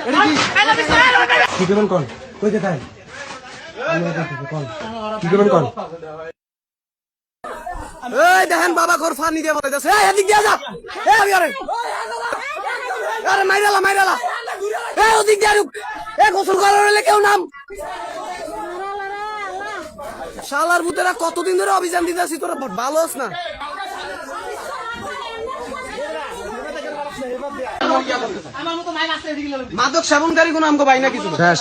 কি করবেন কোন কই যেতে হয় কি করবেন কোন এই দেখেন বাবা ঘর ফানি দিয়ে বলাইতেছে এই এদিক দিয়ে যা এই আমি আরে মাইরালা এই ওদিক দিয়ে রুক এই গোসল করার হলে কেউ নাম শালার ভূতেরা কতদিন ধরে অভিযান দিতেছি তোরা ভালো আছ না মাদক সেবনকারী কোন আমগো ভাই না কিছু শেষ